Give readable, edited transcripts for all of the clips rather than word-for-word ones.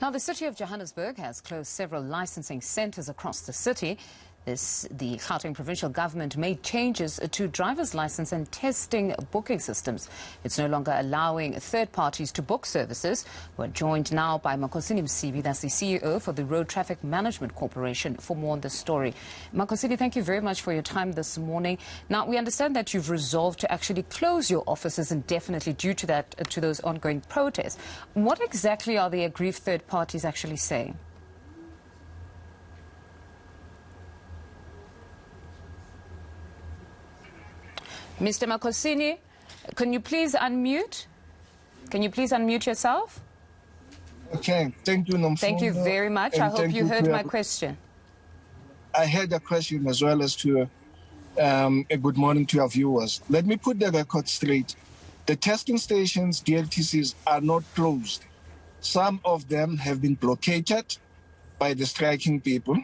Now, the city of Johannesburg has closed several licensing centres across the city. The Gauteng provincial government made changes to driver's licence and testing booking systems. It's no longer allowing third parties to book services. We're joined now by Makosini Msibi, that's the CEO for the Road Traffic Management Corporation, for more on this story. Makosini, thank you very much for your time this morning. Now, we understand that you've resolved to actually close your offices indefinitely due to those ongoing protests. What exactly are the aggrieved third parties actually saying? Mr. Makosini, can you please unmute? Can you please unmute yourself? Okay, thank you, Nomfundo. Thank you very much. I hope you heard my question. I heard the question as well as to a good morning to our viewers. Let me put the record straight. The testing stations, DLTCs, are not closed. Some of them have been blockaded by the striking people.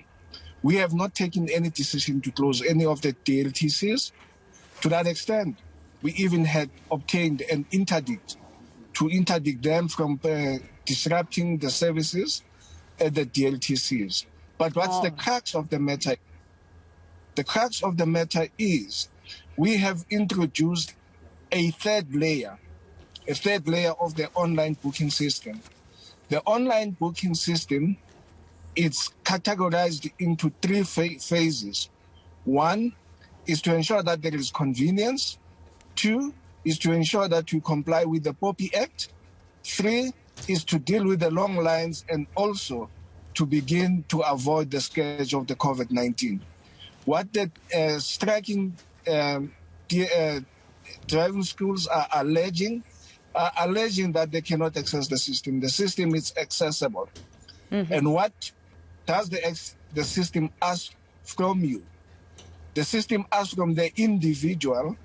We have not taken any decision to close any of the DLTCs. To that extent, we even had obtained an interdict to interdict them from disrupting the services at the DLTCs. But what's the crux of the matter? The crux of the matter is we have introduced a third layer of the online booking system. The online booking system is categorized into three phases. One is to ensure that there is convenience. Two is to ensure that you comply with the POPI Act. Three is to deal with the long lines and also to begin to avoid the scourge of the COVID-19. What the striking driving schools are alleging that they cannot access the system. The system is accessible. Mm-hmm. And what does the system ask from you? The system asks from the individual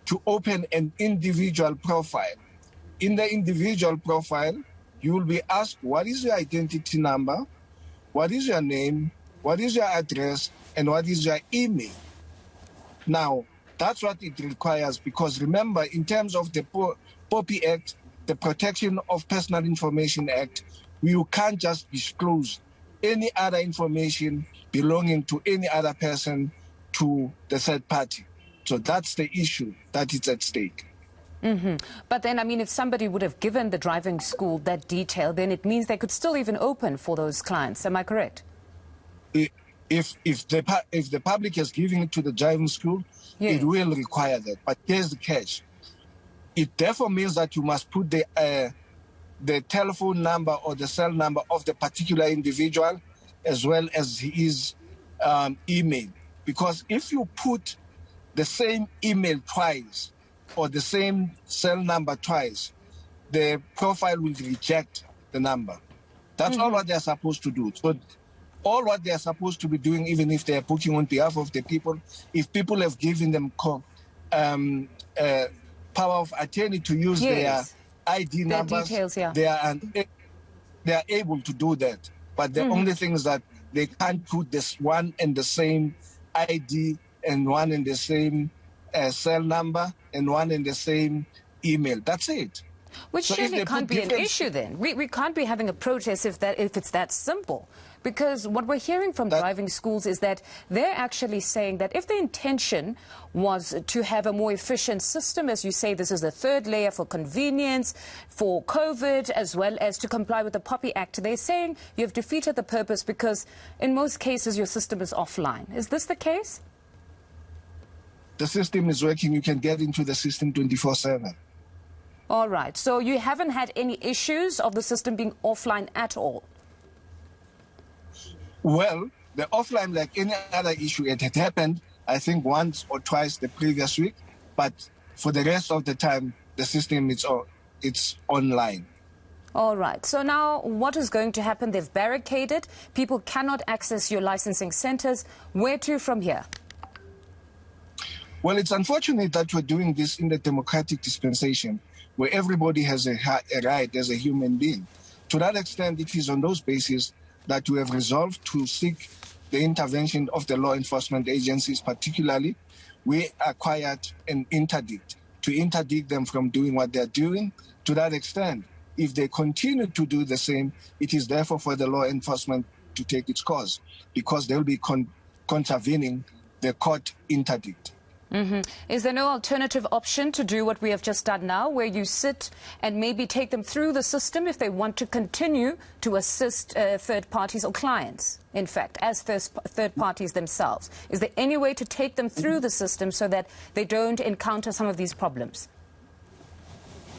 to open an individual profile. In the individual profile, you will be asked, what is your identity number? What is your name? What is your address? And what is your email? Now, that's what it requires, because remember, in terms of the POPI Act, the Protection of Personal Information Act, you can't just disclose any other information belonging to any other person to the third party. So that's the issue that is at stake. Mm-hmm. But then, I mean, if somebody would have given the driving school that detail, then it means they could still even open for those clients. Am I correct? If the public is giving it to the driving school, yes, it will require that. But here's the catch. It therefore means that you must put the telephone number or the cell number of the particular individual as well as his email. Because if you put the same email twice or the same cell number twice, the profile will reject the number. That's all what they're supposed to do. So all what they're supposed to be doing, even if they're booking on behalf of the people, if people have given them power of attorney to use their ID numbers, details, they are able to do that. But the only thing is that they can't put this one and the same ID and one and the same cell number and one and the same email. That's it. Which so surely can't be an issue then. We can't be having a protest if it's that simple. Because what we're hearing from driving schools is that they're actually saying that if the intention was to have a more efficient system, as you say, this is the third layer for convenience, for COVID, as well as to comply with the POPI Act, they're saying you've defeated the purpose because in most cases your system is offline. Is this the case? The system is working. You can get into the system 24/7. All right. So you haven't had any issues of the system being offline at all? Well, the offline, like any other issue, it had happened, I think, once or twice the previous week. But for the rest of the time, the system is it's online. All right. So now what is going to happen? They've barricaded. People cannot access your licensing centres. Where to from here? Well, it's unfortunate that we're doing this in the democratic dispensation, where everybody has a right as a human being. To that extent, it is on those bases that we have resolved to seek the intervention of the law enforcement agencies. Particularly, we acquired an interdict to interdict them from doing what they're doing. To that extent, If they continue to do the same, it is therefore for the law enforcement to take its course, because they'll be contravening the court interdict. Is there no alternative option to do what we have just done now, where you sit and maybe take them through the system if they want to continue to assist third parties or clients, in fact, as third parties themselves? Is there any way to take them through the system so that they don't encounter some of these problems?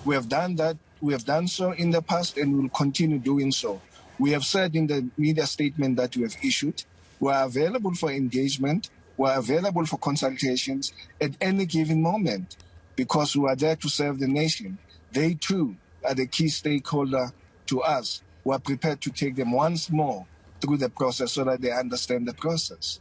We have done that. We have done so in the past, and we will continue doing so. We have said in the media statement that we have issued, we are available for engagement. We are available for consultations at any given moment, because we are there to serve the nation. They too are the key stakeholder to us. We are prepared to take them once more through the process so that they understand the process.